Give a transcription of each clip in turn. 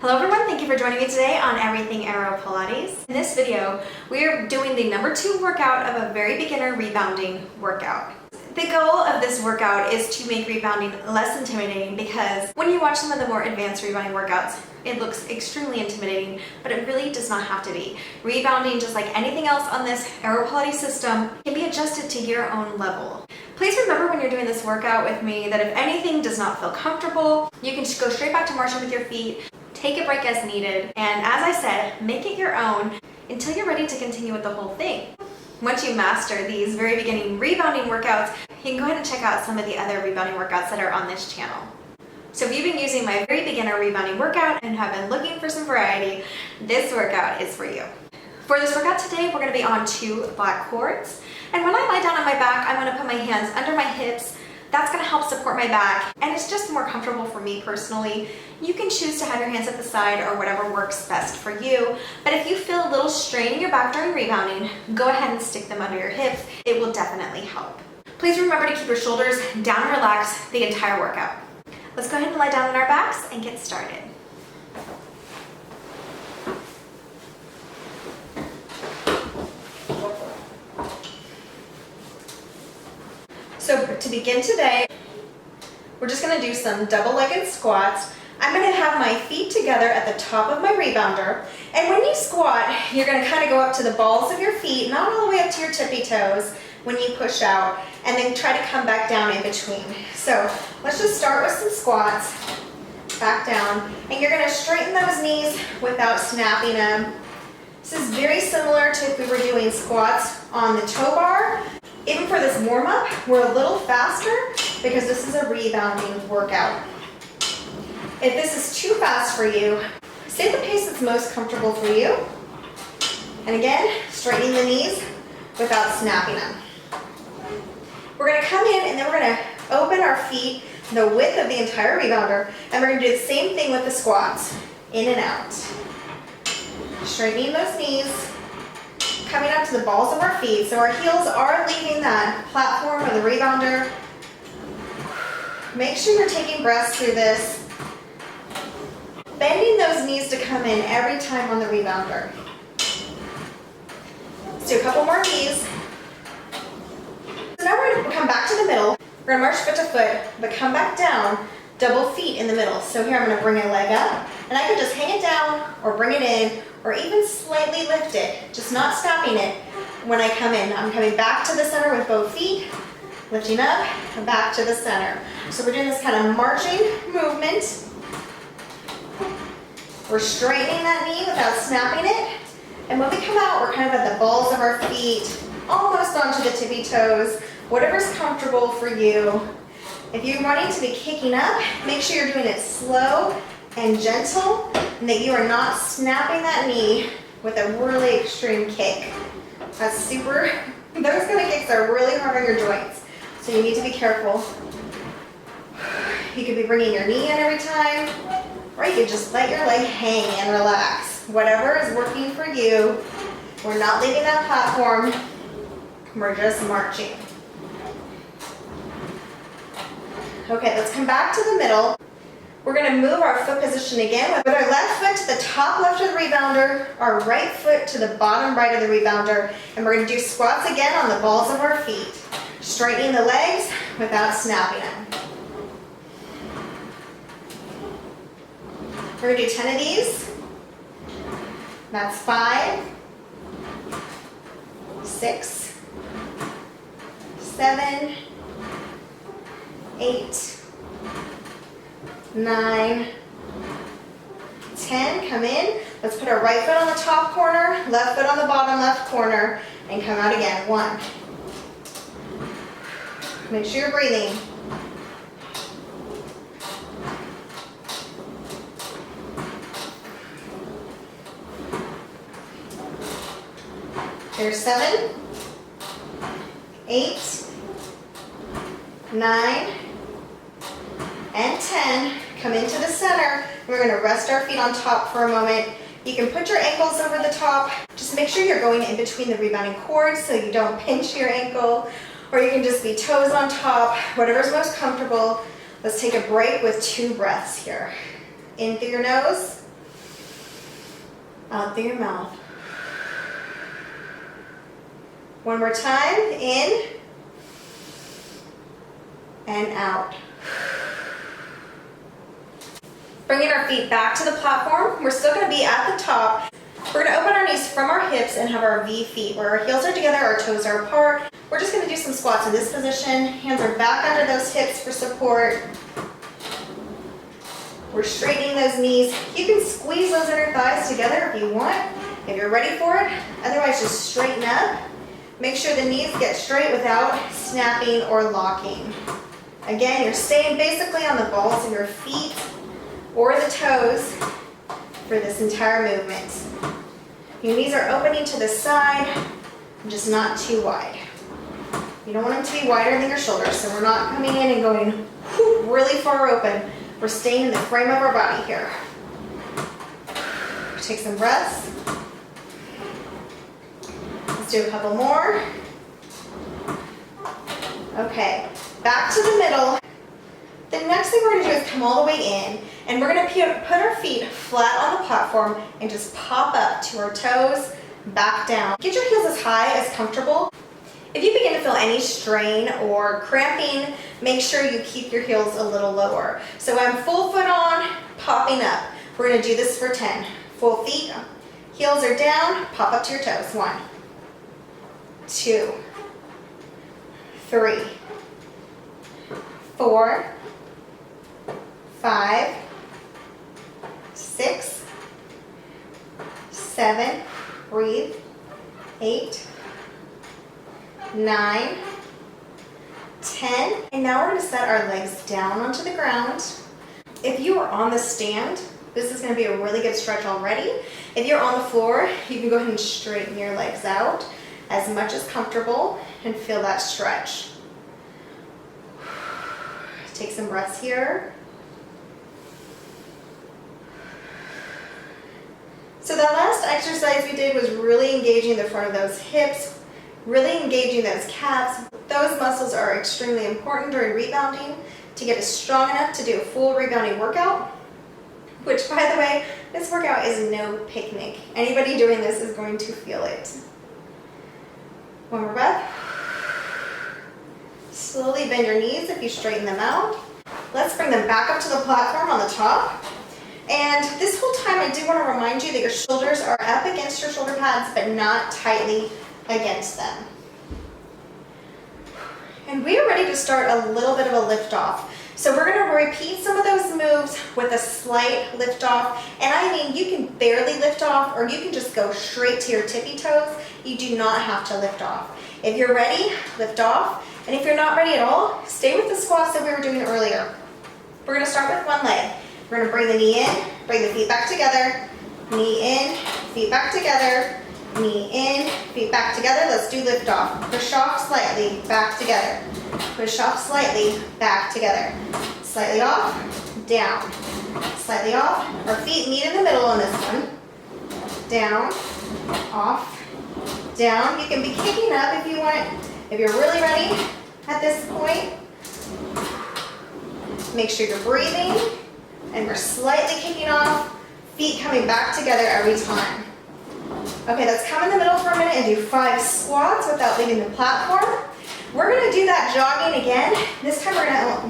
Hello everyone, thank you for joining me today on Everything AeroPilates. In this video, we are doing the number 2 workout of a very beginner rebounding workout. The goal of this workout is to make rebounding less intimidating because when you watch some of the more advanced rebounding workouts, it looks extremely intimidating, but it really does not have to be. Rebounding, just like anything else on this AeroPilates system, can be adjusted to your own level. Please remember when you're doing this workout with me that if anything does not feel comfortable, you can just go straight back to marching with your feet. Take a break as needed, and as I said, make it your own until you're ready to continue with the whole thing. Once you master these very beginning rebounding workouts, you can go ahead and check out some of the other rebounding workouts that are on this channel. So if you've been using my very beginner rebounding workout and have been looking for some variety, this workout is for you. For this workout today, we're going to be on 2 black cords, and when I lie down on my back, I'm going to put my hands under my hips. That's going to help support my back, and it's just more comfortable for me personally. You can choose to have your hands at the side or whatever works best for you, but if you feel a little strain in your back during rebounding, go ahead and stick them under your hips. It will definitely help. Please remember to keep your shoulders down and relaxed the entire workout. Let's go ahead and lie down on our backs and get started. So to begin today, we're just going to do some double-legged squats. I'm going to have my feet together at the top of my rebounder, and when you squat, you're going to kind of go up to the balls of your feet, not all the way up to your tippy toes when you push out, and then try to come back down in between. So let's just start with some squats, back down, and you're going to straighten those knees without snapping them. This is very similar to if we were doing squats on the toe bar. Even for this warm-up, we're a little faster because this is a rebounding workout. If this is too fast for you, stay at the pace that's most comfortable for you. And again, straightening the knees without snapping them. We're going to come in and then we're going to open our feet the width of the entire rebounder, and we're going to do the same thing with the squats, in and out. Straightening those knees, coming up to the balls of our feet, so our heels are leaving that platform or the rebounder. Make sure you're taking breaths through this. Bending those knees to come in every time on the rebounder. Let's do a couple more of these. So now we're going to come back to the middle. We're going to march foot to foot, but come back down, double feet in the middle. So here I'm going to bring a leg up, and I can just hang it down or bring it in, or even slightly lift it, just not stopping it when I come in. I'm coming back to the center with both feet, lifting up, and back to the center. So we're doing this kind of marching movement. We're straightening that knee without snapping it. And when we come out, we're kind of at the balls of our feet, almost onto the tippy toes, whatever's comfortable for you. If you're wanting to be kicking up, make sure you're doing it slow and gentle, and that you are not snapping that knee with a really extreme kick. That's super, those kind of kicks are really hard on your joints, so you need to be careful. You could be bringing your knee in every time, or you could just let your leg hang and relax. Whatever is working for you. We're not leaving that platform, we're just marching. Okay, let's come back to the middle. We're going to move our foot position again with our left foot to the top left of the rebounder, our right foot to the bottom right of the rebounder, and we're going to do squats again on the balls of our feet, straightening the legs without snapping them. We're going to do 10 of these. That's 5, 6, 7, 8, 9, 10, come in. Let's put our right foot on the top corner, left foot on the bottom left corner, and come out again. 1. Make sure you're breathing. There's 7, 8, 9, and 10. Come into the center. We're going to rest our feet on top for a moment. You can put your ankles over the top. Just make sure you're going in between the rebounding cords so you don't pinch your ankle, or you can just be toes on top, whatever's most comfortable. Let's take a break with 2 breaths here. In through your nose Out through your mouth. One more time, in and out. Bringing our feet back to the platform. We're still going to be at the top. We're going to open our knees from our hips and have our V feet where our heels are together, our toes are apart. We're just going to do some squats in this position. Hands are back under those hips for support. We're straightening those knees. You can squeeze those inner thighs together if you want, if you're ready for it. Otherwise, just straighten up. Make sure the knees get straight without snapping or locking. Again, you're staying basically on the balls of your feet or the toes for this entire movement. Your knees are opening to the side, just not too wide. You don't want them to be wider than your shoulders, so we're not coming in and going really far open. We're staying in the frame of our body here. Take some breaths. Let's do a couple more. Okay, back to the middle. The next thing we're going to do is come all the way in, and we're going to put our feet flat on the platform and just pop up to our toes, back down. Get your heels as high as comfortable. If you begin to feel any strain or cramping, make sure you keep your heels a little lower. So I'm full foot on, popping up. We're going to do this for 10. Full feet, heels are down, pop up to your toes. 1, 2, 3, 4, 5, 6, 7, breathe, 8, 9, 10, and now we're going to set our legs down onto the ground. If you are on the stand, this is going to be a really good stretch already. If you're on the floor, you can go ahead and straighten your legs out as much as comfortable and feel that stretch. Take some breaths here. So that last exercise we did was really engaging the front of those hips, really engaging those calves. Those muscles are extremely important during rebounding to get us strong enough to do a full rebounding workout, which, by the way, this workout is no picnic. Anybody doing this is going to feel it. One more breath. Slowly bend your knees if you straighten them out. Let's bring them back up to the platform on the top. And this whole time I do want to remind you that your shoulders are up against your shoulder pads, but not tightly against them. And we are ready to start a little bit of a lift off. So we're going to repeat some of those moves with a slight lift off. And I mean, you can barely lift off, or you can just go straight to your tippy toes. You do not have to lift off. If you're ready, lift off. And if you're not ready at all, stay with the squats that we were doing earlier. We're going to start with one leg. We're going to bring the knee in, bring the feet back together, knee in, feet back together, knee in, feet back together. Let's do lift off. Push off slightly, back together. Push off slightly, back together. Slightly off, down. Slightly off. Our feet meet in the middle on this one. Down, off, down. You can be kicking up if you want. If you're really ready at this point, make sure you're breathing. And we're slightly kicking off, feet coming back together every time. Okay, let's come in the middle for a minute and do 5 squats without leaving the platform. We're going to do that jogging again. This time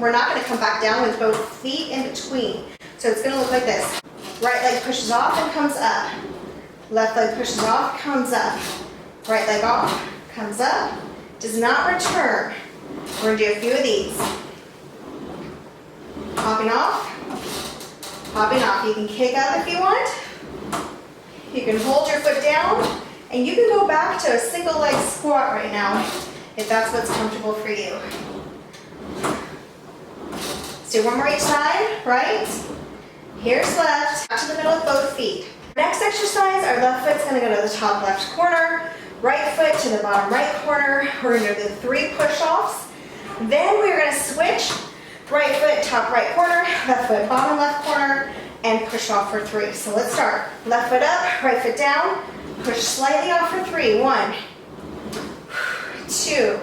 we're not going to come back down with both feet in between. So it's going to look like this. Right leg pushes off and comes up. Left leg pushes off, comes up. Right leg off, comes up. Does not return. We're going to do a few of these. Hopping off. Hopping off. You can kick up if you want. You can hold your foot down, and you can go back to a single leg squat right now if that's what's comfortable for you. Let's do one more each side. Right. Here's left. Back to the middle of both feet. Next exercise, our left foot's going to go to the top left corner. Right foot to the bottom right corner. We're going to do the 3 push-offs. Then we're going to switch. Right foot, top right corner, left foot, bottom left corner, and push off for 3. So let's start. Left foot up, right foot down, push slightly off for 3. 1, 2,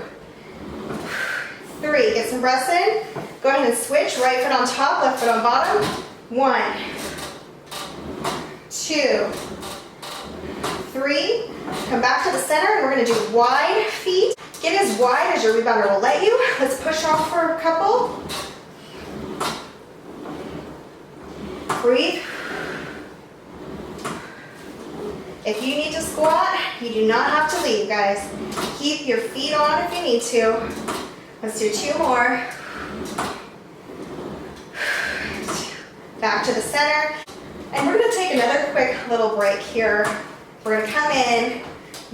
3. Get some breaths in. Go ahead and switch. Right foot on top, left foot on bottom. 1, 2, 3, come back to the center, and we're gonna do wide feet. Get as wide as your rebounder will let you. Let's push off for a couple. Breathe. If you need to squat, you do not have to leave, guys. Keep your feet on if you need to. Let's do 2 more. Back to the center. And we're gonna take another quick little break here. We're gonna come in,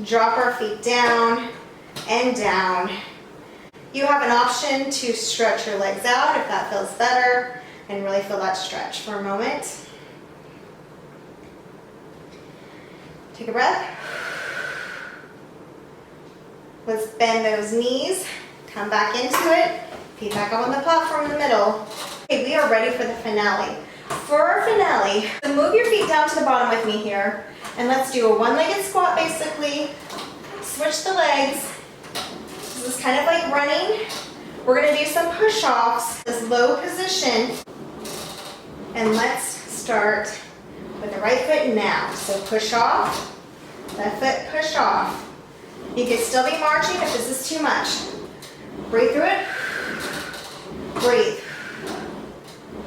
drop our feet down and down. You have an option to stretch your legs out if that feels better, and really feel that stretch for a moment. Take a breath. Let's bend those knees, come back into it, feet back up on the platform in the middle. Okay, we are ready for the finale. For our finale, so move your feet down to the bottom with me here, and let's do a one-legged squat basically. Switch the legs. This is kind of like running. We're gonna do some push-offs, this low position, and let's start with the right foot now. So push off, left foot push off. You can still be marching if this is too much. Breathe through it. Breathe.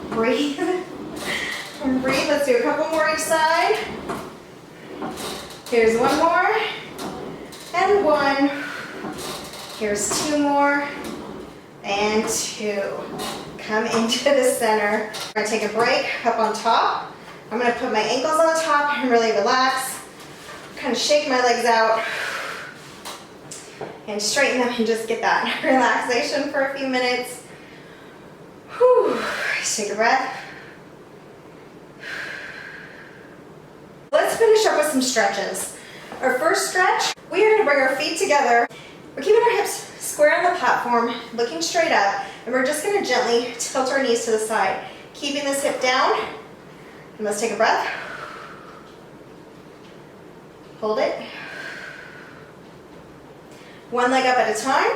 Breathe. And breathe. Let's do a couple more each side. Here's 1 more. And 1. Here's 2 more. And 2. Come into the center. We're going to take a break up on top. I'm going to put my ankles on the top and really relax. Kind of shake my legs out and straighten them and just get that relaxation for a few minutes. Whew. Just take a breath. Let's finish up with some stretches. Our first stretch, we are going to bring our feet together. We're keeping our hips square on the platform, looking straight up, and we're just going to gently tilt our knees to the side, keeping this hip down. And let's take a breath. Hold it. One leg up at a time.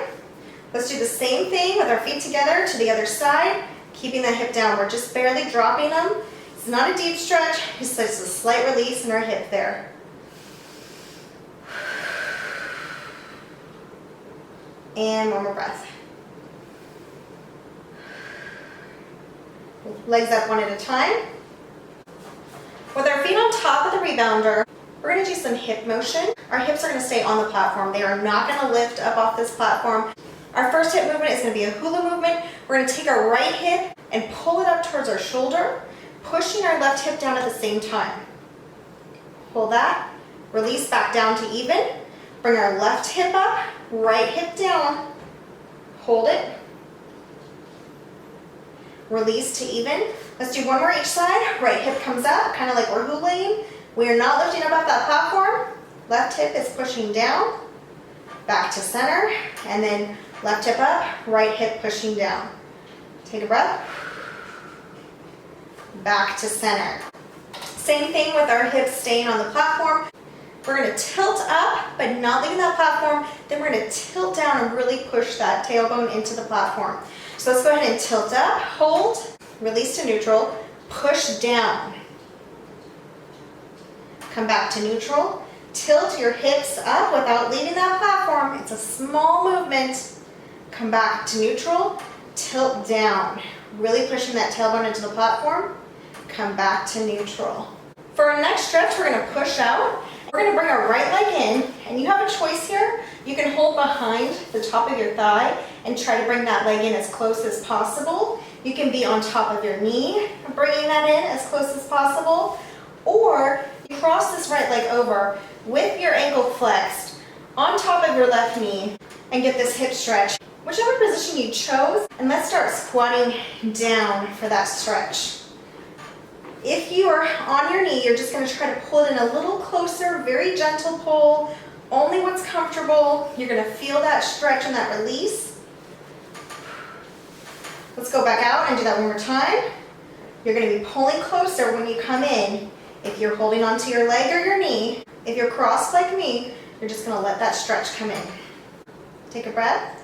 Let's do the same thing with our feet together to the other side, keeping that hip down. We're just barely dropping them. It's not a deep stretch, it's just a slight release in our hip there. And 1 more breath. Legs up 1 at a time. With our feet on top of the rebounder, we're going to do some hip motion. Our hips are going to stay on the platform. They are not going to lift up off this platform. Our first hip movement is going to be a hula movement. We're going to take our right hip and pull it up towards our shoulder, pushing our left hip down at the same time. Hold that. Release back down to even. Bring our left hip up, right hip down. Hold it. Release to even. Let's do 1 more each side. Right hip comes up, kind of like we're hulaing. We are not lifting up off that platform. Left hip is pushing down. Back to center. And then left hip up, right hip pushing down. Take a breath. Back to center. Same thing with our hips staying on the platform. We're going to tilt up, but not leaving that platform. Then we're going to tilt down and really push that tailbone into the platform. So let's go ahead and tilt up, hold, release to neutral, push down. Come back to neutral. Tilt your hips up without leaving that platform. It's a small movement. Come back to neutral. Tilt down. Really pushing that tailbone into the platform. Come back to neutral. For our next stretch, we're going to push out. We're going to bring our right leg in, and you have a choice here. You can hold behind the top of your thigh and try to bring that leg in as close as possible. You can be on top of your knee, bringing that in as close as possible. Or you cross this right leg over with your ankle flexed on top of your left knee and get this hip stretch. Whichever position you chose, and let's start squatting down for that stretch. If you are on your knee, you're just going to try to pull it in a little closer, very gentle pull, only what's comfortable. You're going to feel that stretch and that release. Let's go back out and do that 1 more time. You're going to be pulling closer when you come in. If you're holding onto your leg or your knee, if you're crossed like me, you're just going to let that stretch come in. Take a breath.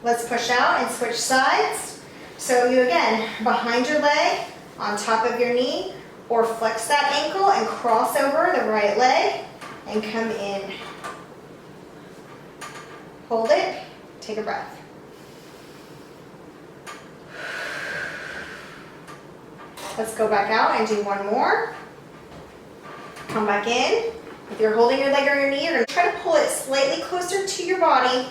Let's push out and switch sides. So you again, behind your leg, on top of your knee, Or flex that ankle and cross over the right leg and come in. Hold it, take a breath. Let's go back out and do one more. Come back in. If you're holding your leg or your knee, you're going to try to pull it slightly closer to your body.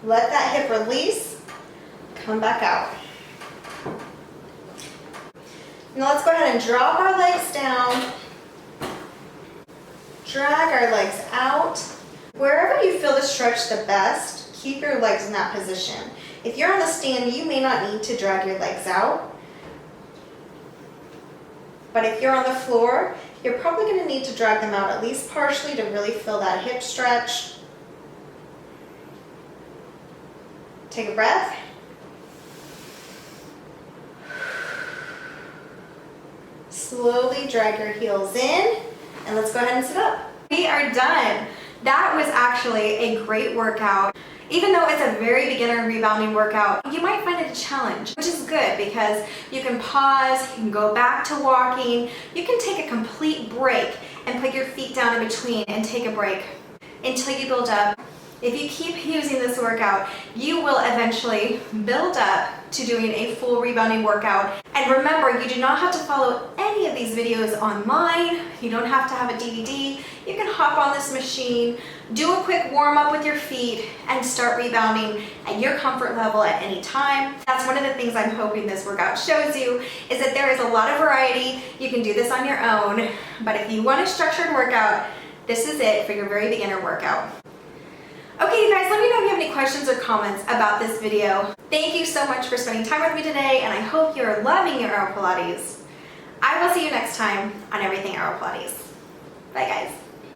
Let that hip release. Come back out. Now let's go ahead and drop our legs down. Drag our legs out. Wherever you feel the stretch the best, keep your legs in that position. If you're on the stand, you may not need to drag your legs out. But if you're on the floor, you're probably going to need to drag them out at least partially to really feel that hip stretch. Take a breath. Slowly drag your heels in, and let's go ahead and sit up. We are done. That was actually a great workout. Even though it's a very beginner rebounding workout, you might find it a challenge, which is good because you can pause, you can go back to walking, you can take a complete break and put your feet down in between and take a break until you build up. If you keep using this workout, you will eventually build up to doing a full rebounding workout. And remember, you do not have to follow any of these videos online. You don't have to have a DVD. You can hop on this machine, do a quick warm up with your feet, and start rebounding at your comfort level at any time. That's one of the things I'm hoping this workout shows you, is that there is a lot of variety. You can do this on your own, but if you want a structured workout, this is it for your very beginner workout. Okay, you guys, let me know if you have any questions or comments about this video. Thank you so much for spending time with me today, and I hope you're loving your AeroPilates. I will see you next time on Everything AeroPilates. Bye, guys.